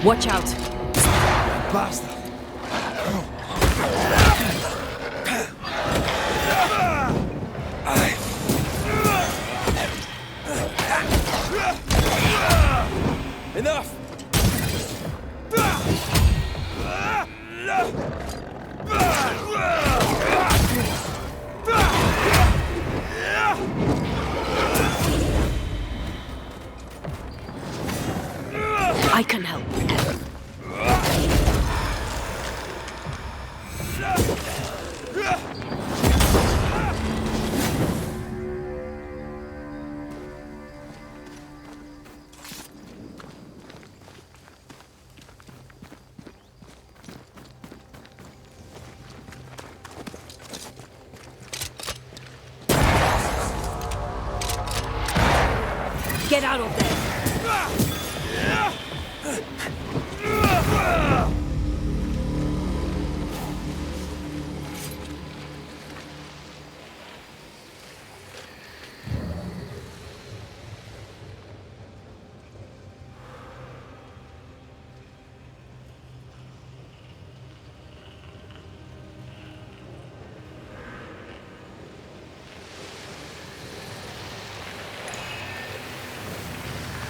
Watch out. Bastard. Enough! I can help. Get out of there!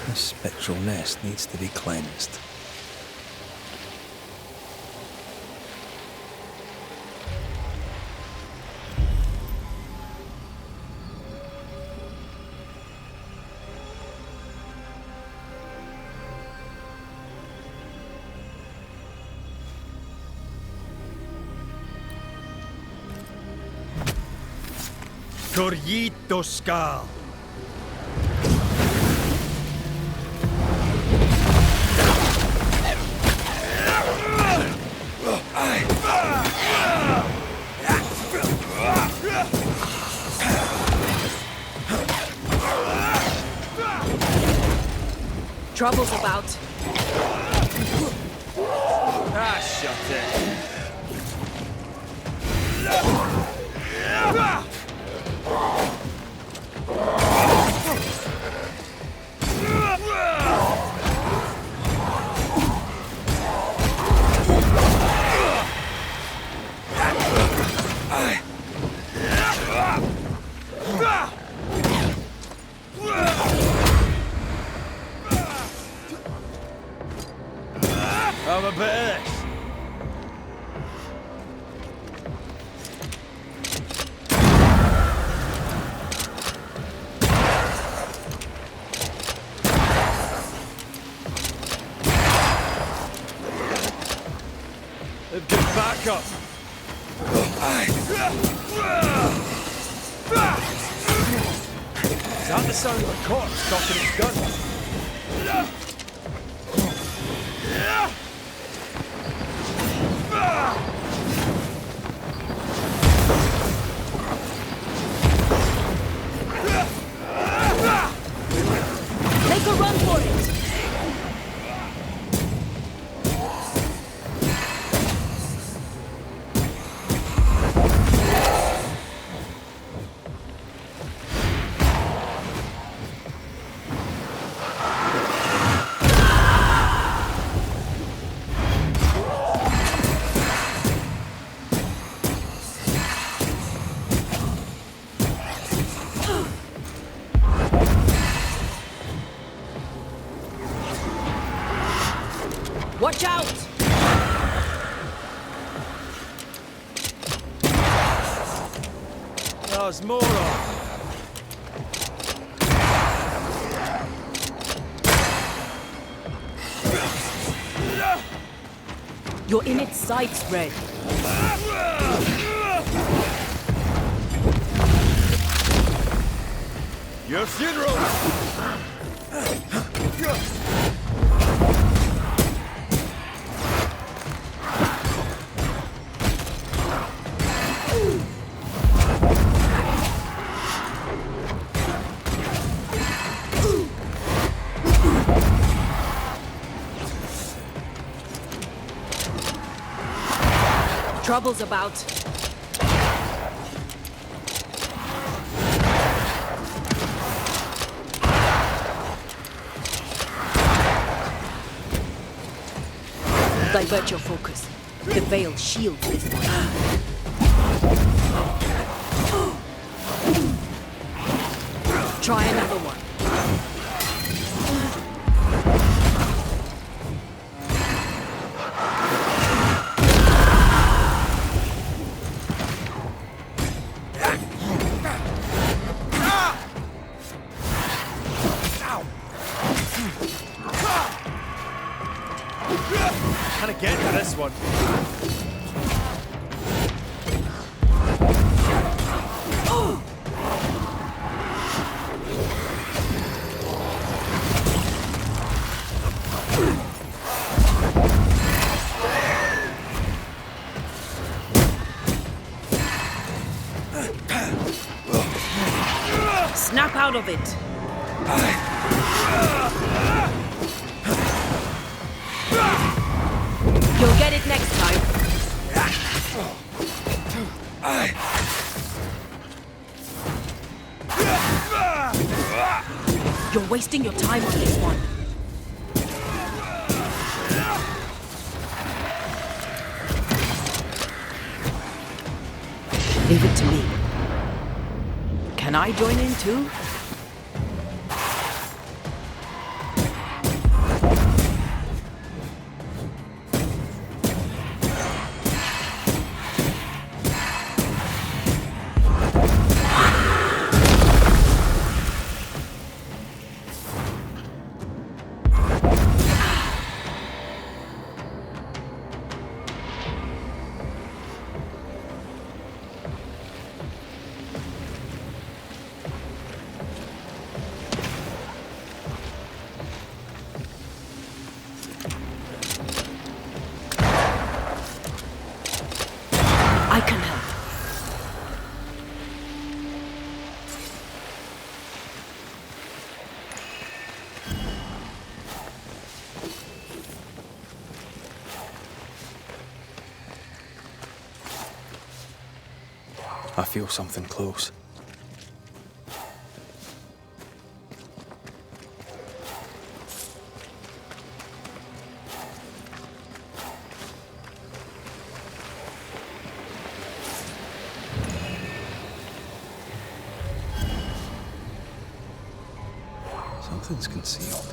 This spectral nest needs to be cleansed. Corrito Skal. Trouble's about. Ah, shut it. I'm a bit. They've got backup. Is that the sound of a corpse cocking its gun? Make a run for it! Watch out! There's more on. You're in its sights, Red. Your funeral! Trouble's about. Divert your focus. The veil shields this one. Try another one. Can I get to this one? Snap out of it. You'll get it next time. You're wasting your time on this one. Leave it to me. Can I join in too? I can help. I feel something close. Something's concealed.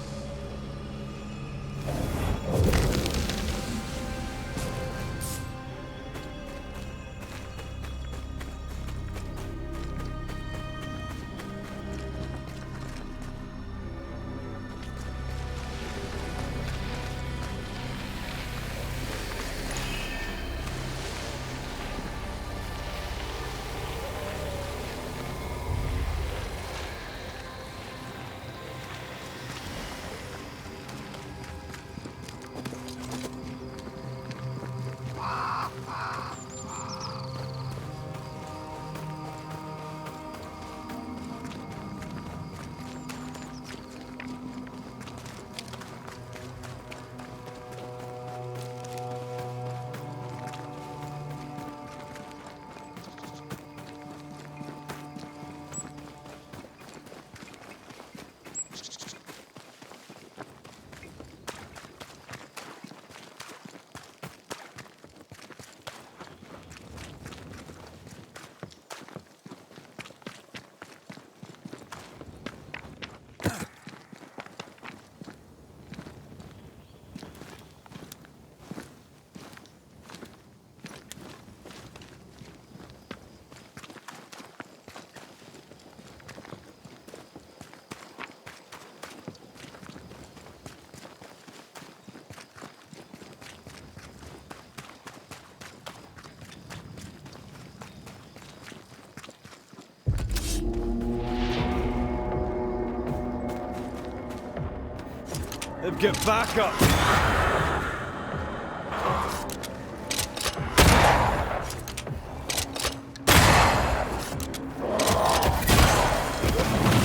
Get back up!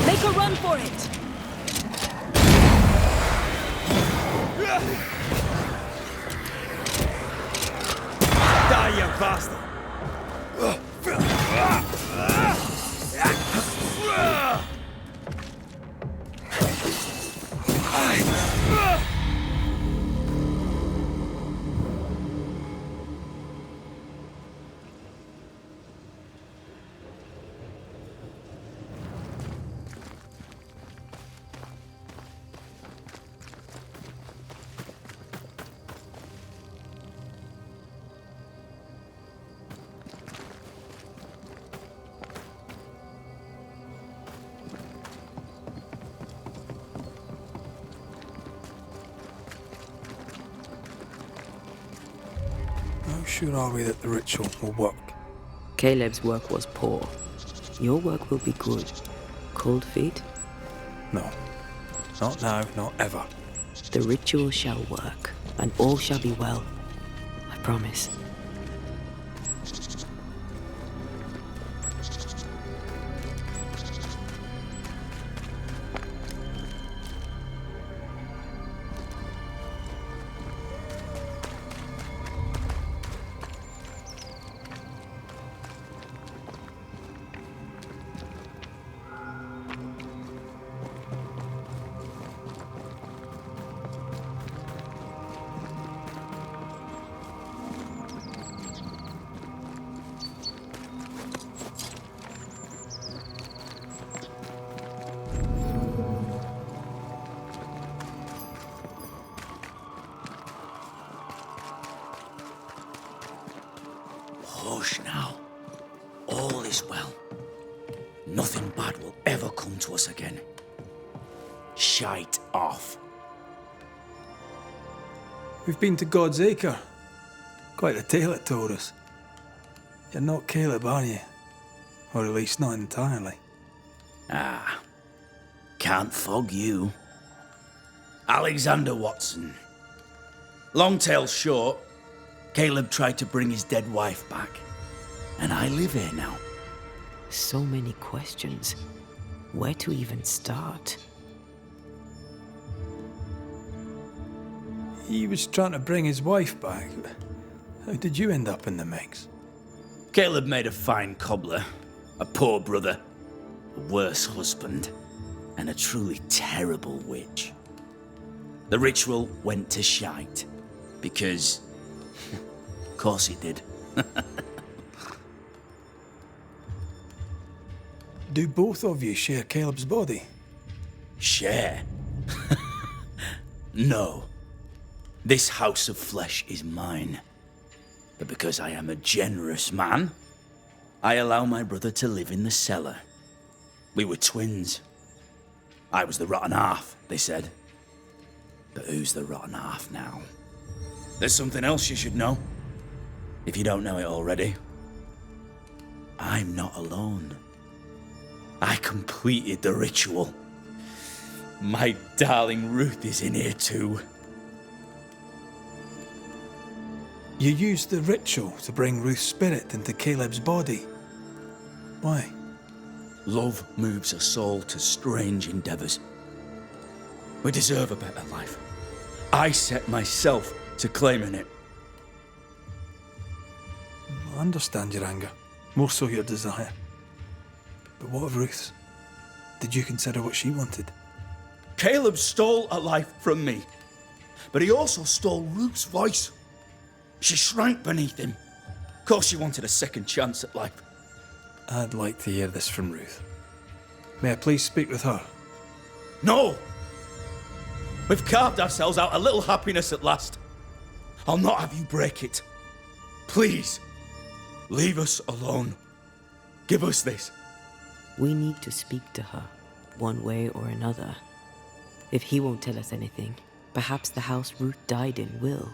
Make a run for it! Die, you bastard! sure are we that the ritual will work? Caleb's work was poor. Your work will be good. Cold feet? No. Not now, not ever. The ritual shall work, and all shall be well. I promise. Hush now. All is well. Nothing bad will ever come to us again. Shite off. We've been to God's Acre. Quite a tale it told us. You're not Caleb, are you? Or at least not entirely. Ah. Can't fog you. Alexander Watson. Long tale short, Caleb tried to bring his dead wife back. And I live here now. So many questions. Where to even start? He was trying to bring his wife back. How did you end up in the mix? Caleb made a fine cobbler, a poor brother, a worse husband, and a truly terrible witch. The ritual went to shite, because, of course it did. Do both of you share Caleb's body? Share? No. This house of flesh is mine. But because I am a generous man, I allow my brother to live in the cellar. We were twins. I was the rotten half, they said. But who's the rotten half now? There's something else you should know, if you don't know it already. I'm not alone. I completed the ritual. My darling Ruth is in here too. You used the ritual to bring Ruth's spirit into Caleb's body. Why? Love moves a soul to strange endeavors. We deserve a better life. I set myself to claiming it. I understand your anger, more so your desire. But what of Ruth's? Did you consider what she wanted? Caleb stole a life from me, but he also stole Ruth's voice. She shrank beneath him. Of course she wanted a second chance at life. I'd like to hear this from Ruth. May I please speak with her? No! We've carved ourselves out a little happiness at last. I'll not have you break it. Please, leave us alone. Give us this. We need to speak to her, one way or another. If he won't tell us anything, perhaps the house Ruth died in will.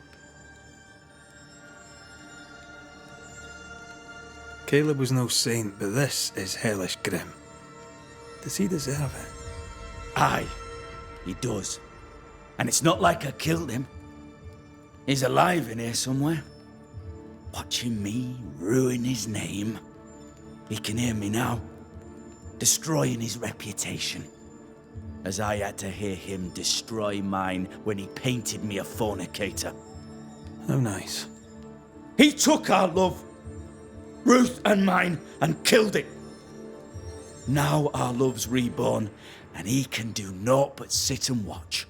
Caleb was no saint, but this is hellish grim. Does he deserve it? Aye, he does. And it's not like I killed him. He's alive in here somewhere, watching me ruin his name. He can hear me now, destroying his reputation, as I had to hear him destroy mine when he painted me a fornicator. How nice. He took our love, Ruth and mine, and killed it. Now our love's reborn, and he can do naught but sit and watch.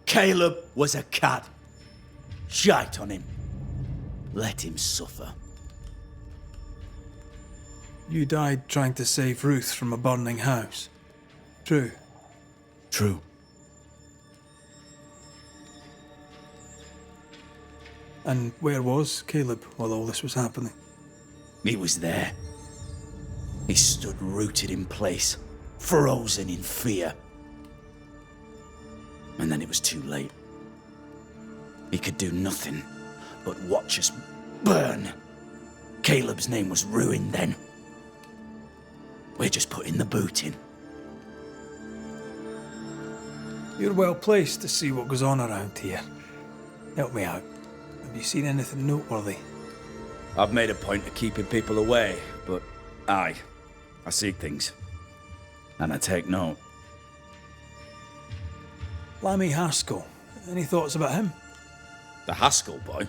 Caleb was a cad. Shite on him. Let him suffer. You died trying to save Ruth from a burning house. True. True. And where was Caleb while all this was happening? He was there. He stood rooted in place, frozen in fear. And then it was too late. He could do nothing but watch us burn. Caleb's name was ruined then. We're just putting the boot in. You're well placed to see what goes on around here. Help me out. Have you seen anything noteworthy? I've made a point of keeping people away, but I see things. And I take note. Lammy Haskell. Any thoughts about him? The Haskell boy?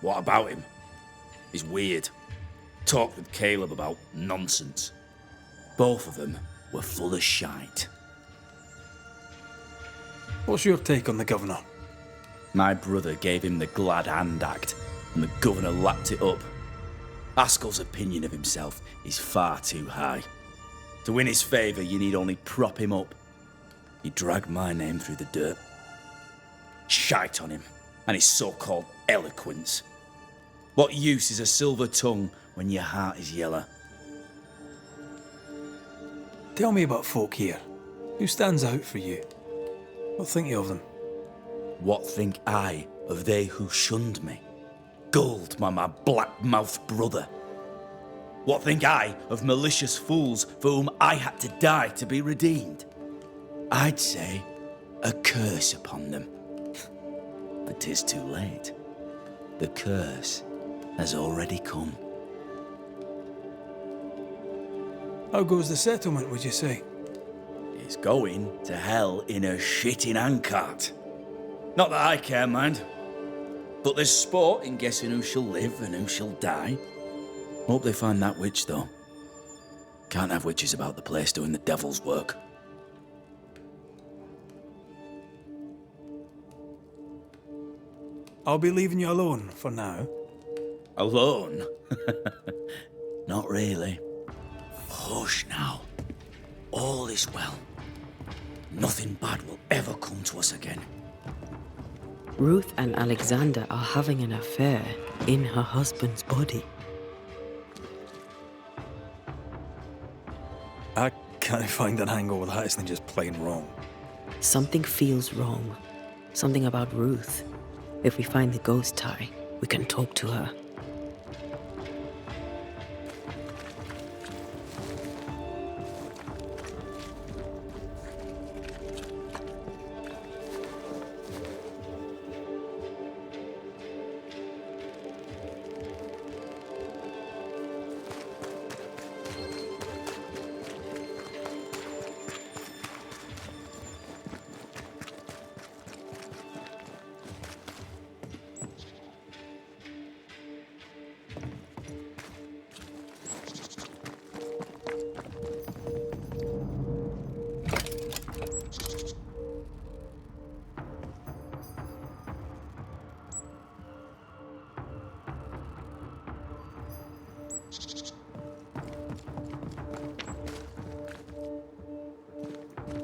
What about him? He's weird. Talked with Caleb about nonsense. Both of them were full of shite. What's your take on the governor? My brother gave him the glad hand act, and the governor lapped it up. Haskell's opinion of himself is far too high. To win his favour, you need only prop him up. He dragged my name through the dirt. Shite on him, and his so-called eloquence. What use is a silver tongue when your heart is yellow? Tell me about folk here. Who stands out for you? What think you of them? What think I of they who shunned me? Gulled by my black-mouthed brother. What think I of malicious fools for whom I had to die to be redeemed? I'd say a curse upon them. But 'tis too late. The curse has already come. How goes the settlement, would you say? It's going to hell in a shitting handcart. Not that I care, mind. But there's sport in guessing who shall live and who shall die. Hope they find that witch, though. Can't have witches about the place doing the devil's work. I'll be leaving you alone for now. Alone? Not really. Hush now. All is well. Nothing bad will ever come to us again. Ruth and Alexander are having an affair in her husband's body. I can't find an angle where that isn't just plain wrong. Something feels wrong. Something about Ruth. If we find the ghost tie, we can talk to her.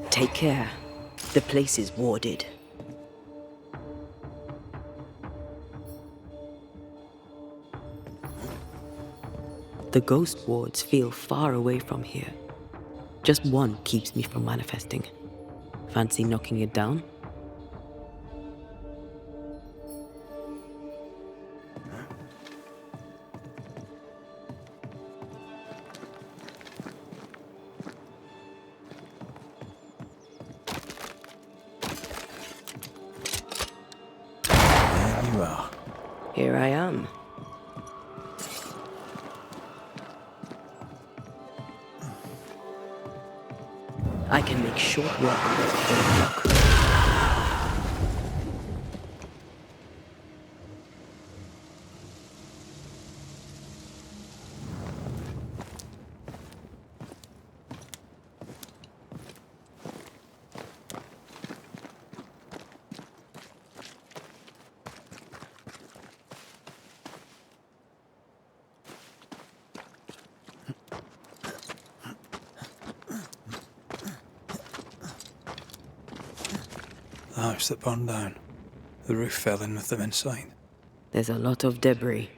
Take care. The place is warded. The ghost wards feel far away from here. Just one keeps me from manifesting. Fancy knocking it down? There you are. Here I am. I can make short work of this. The house that burned down. The roof fell in with them inside. There's a lot of debris.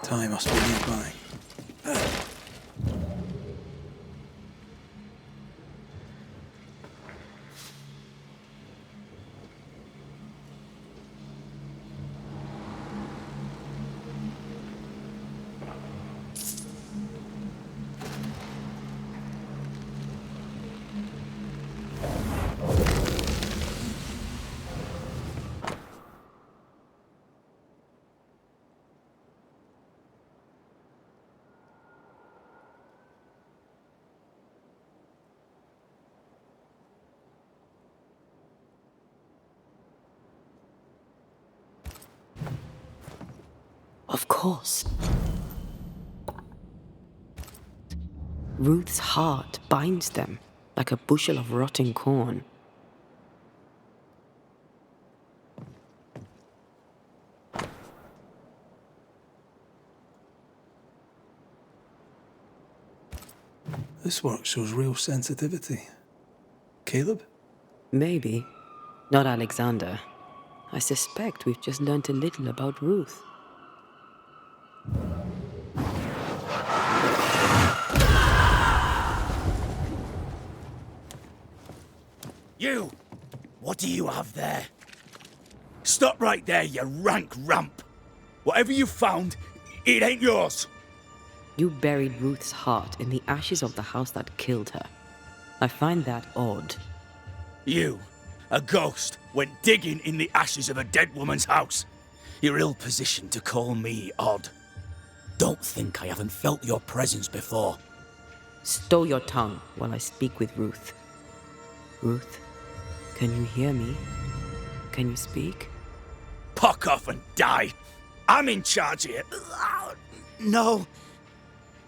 Time must be nearby. Of course. Ruth's heart binds them like a bushel of rotting corn. This work shows real sensitivity. Caleb? Maybe. Not Alexander. I suspect we've just learnt a little about Ruth. You! What do you have there? Stop right there, you rank ramp! Whatever you found, it ain't yours! You buried Ruth's heart in the ashes of the house that killed her. I find that odd. You, a ghost, went digging in the ashes of a dead woman's house. You're ill-positioned to call me odd. Don't think I haven't felt your presence before. Stow your tongue while I speak with Ruth. Ruth, can you hear me? Can you speak? Puck off and die! I'm in charge here. No.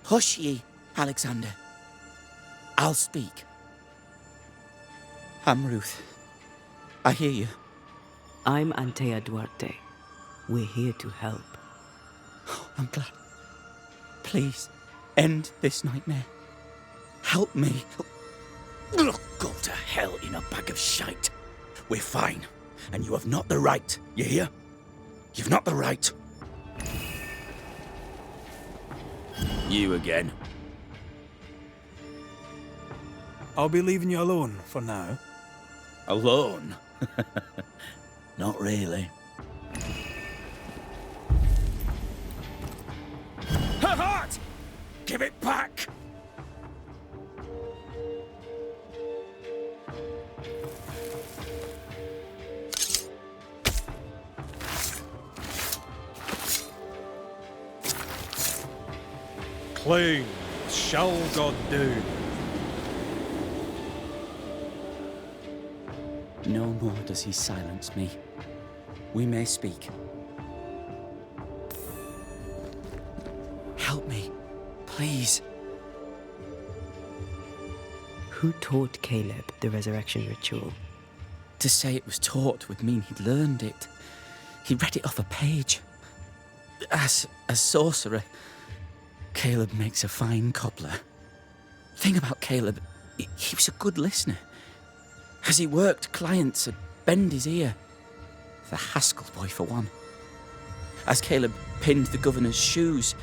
Hush ye, Alexander. I'll speak. I'm Ruth. I hear you. I'm Antea Duarte. We're here to help. Oh, I'm glad. Please, end this nightmare. Help me. Go to hell in a bag of shite. We're fine, and you have not the right, you hear? You've not the right. You again. I'll be leaving you alone for now. Alone? Not really. Her heart! Give it back! Clean shall God do. No more does he silence me. We may speak. Help me, please. Who taught Caleb the resurrection ritual? To say it was taught would mean he'd learned it. He read it off a page. As a sorcerer, Caleb makes a fine cobbler. Thing about Caleb, he was a good listener. As he worked, clients would bend his ear. The Haskell boy, for one. As Caleb pinned the governor's shoes,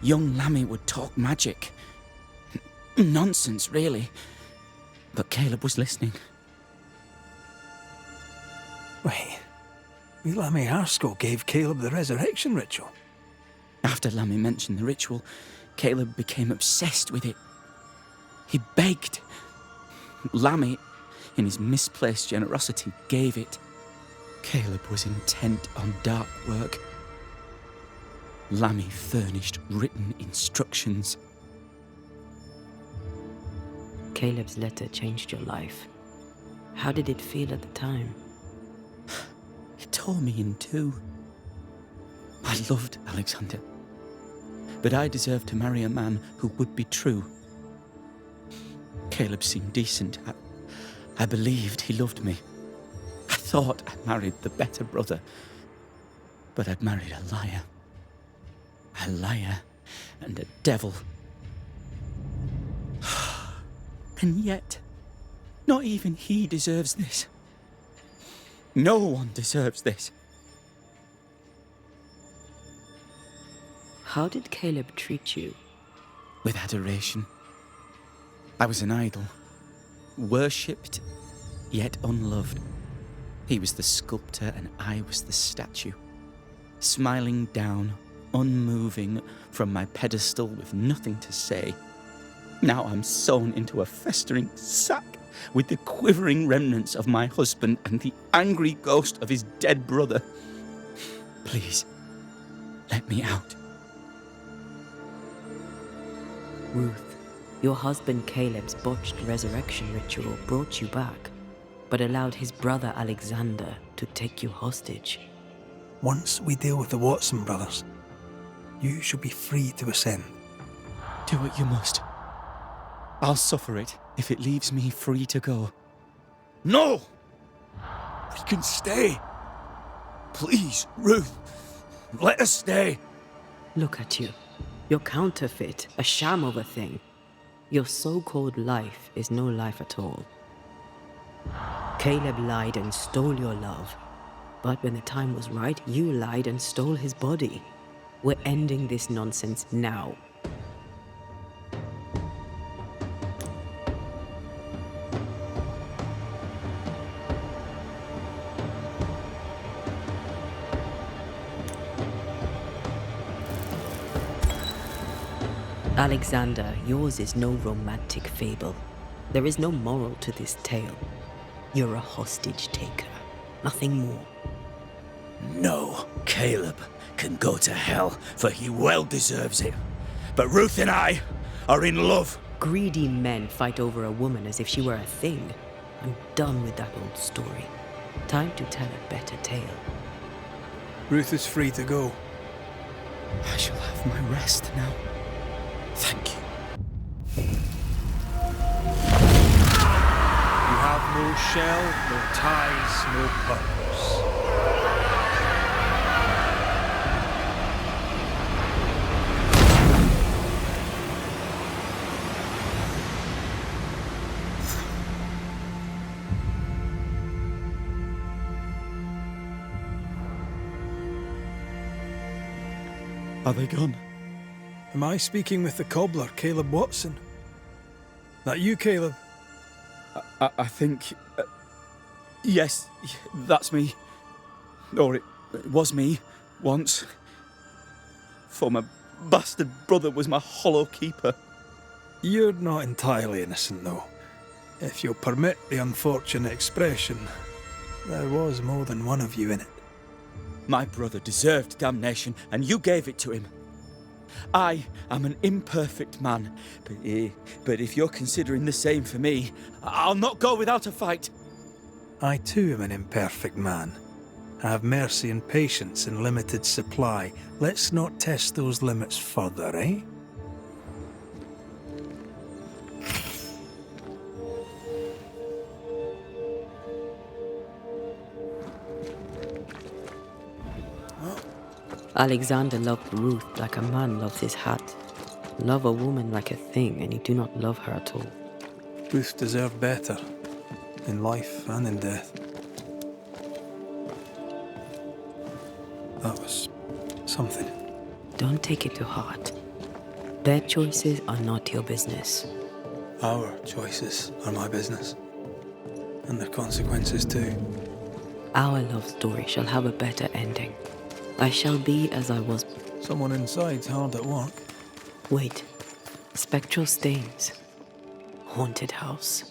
young Lammy would talk magic. Nonsense, really. But Caleb was listening. Wait. Lammy Haskell gave Caleb the resurrection ritual. After Lammy mentioned the ritual, Caleb became obsessed with it. He begged. Lammy, in his misplaced generosity, gave it. Caleb was intent on dark work. Lammy furnished written instructions. Caleb's letter changed your life. How did it feel at the time? It tore me in two. I loved Alexander, but I deserved to marry a man who would be true. Caleb seemed decent. I believed he loved me. I thought I'd married the better brother, but I'd married a liar. A liar and a devil. And yet, not even he deserves this. No one deserves this. How did Caleb treat you? With adoration. I was an idol. Worshipped, yet unloved. He was the sculptor and I was the statue. Smiling down, unmoving, from my pedestal with nothing to say. Now I'm sewn into a festering sack with the quivering remnants of my husband and the angry ghost of his dead brother. Please, let me out. Ruth, your husband Caleb's botched resurrection ritual brought you back, but allowed his brother Alexander to take you hostage. Once we deal with the Watson brothers, you shall be free to ascend. Do what you must. I'll suffer it if it leaves me free to go. No! We can stay. Please, Ruth, let us stay. Look at you. You're counterfeit, a sham of a thing. Your so-called life is no life at all. Caleb lied and stole your love. But when the time was right, you lied and stole his body. We're ending this nonsense now. Alexander, yours is no romantic fable. There is no moral to this tale. You're a hostage taker, nothing more. No, Caleb can go to hell, for he well deserves it. But Ruth and I are in love. Greedy men fight over a woman as if she were a thing. I'm done with that old story. Time to tell a better tale. Ruth is free to go. I shall have my rest now. Thank you. You have no shell, no ties, no purpose. Are they gone? Am I speaking with the cobbler, Caleb Watson? That you, Caleb? I think... yes, that's me. Or it was me, once. For my bastard brother was my hollow keeper. You're not entirely innocent, though. If you'll permit the unfortunate expression, there was more than one of you in it. My brother deserved damnation, and you gave it to him. I am an imperfect man, but if you're considering the same for me, I'll not go without a fight. I too am an imperfect man. I have mercy and patience in limited supply. Let's not test those limits further, eh? Alexander loved Ruth like a man loves his hat. Love a woman like a thing, and you do not love her at all. Ruth deserved better, in life and in death. That was something. Don't take it to heart. Their choices are not your business. Our choices are my business. And their consequences too. Our love story shall have a better ending. I shall be as I was. Someone inside's hard at work. Wait. Spectral stains. Haunted house.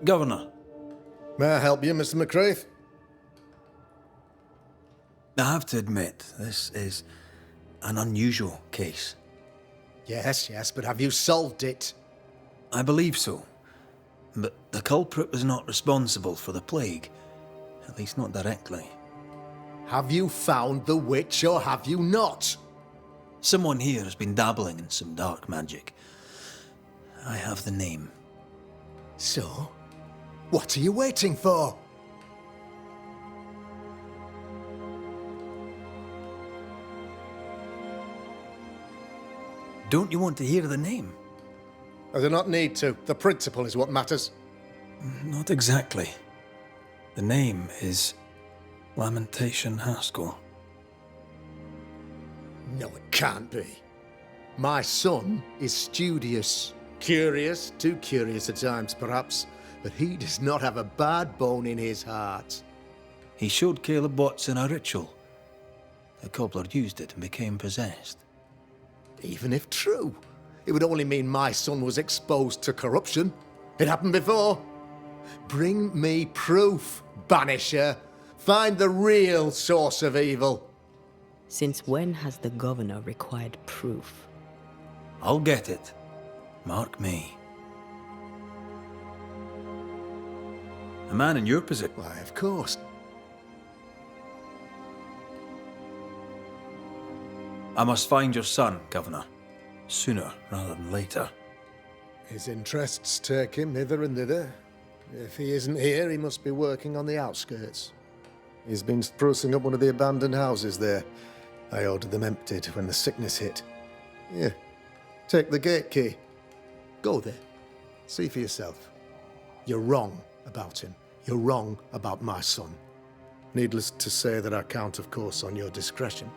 Governor, May I help you, Mr. McCraith? I have to admit, this is an unusual case. Yes, but have you solved it? I believe so. But the culprit was not responsible for the plague. At least not directly. Have you found the witch or have you not? Someone here has been dabbling in some dark magic. I have the name. So, what are you waiting for? Don't you want to hear the name? I do not need to. The principle is what matters. Not exactly. The name is Lamentation Haskell. No, it can't be. My son is studious. Curious, too curious at times perhaps, but he does not have a bad bone in his heart. He showed Caleb Watson a ritual. The cobbler used it and became possessed. Even if true, it would only mean my son was exposed to corruption. It happened before. Bring me proof, Banisher. Find the real source of evil. Since when has the governor required proof? I'll get it. Mark me. A man in your position. Why, of course. I must find your son, Governor. Sooner rather than later. His interests take him hither and thither. If he isn't here, he must be working on the outskirts. He's been sprucing up one of the abandoned houses there. I ordered them emptied when the sickness hit. Here, take the gate key. Go there. See for yourself. You're wrong about him. You're wrong about my son. Needless to say that I count, of course, on your discretion.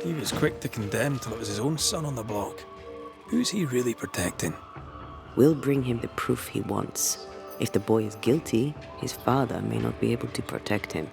He was quick to condemn till it was his own son on the block. Who's he really protecting? We'll bring him the proof he wants. If the boy is guilty, his father may not be able to protect him.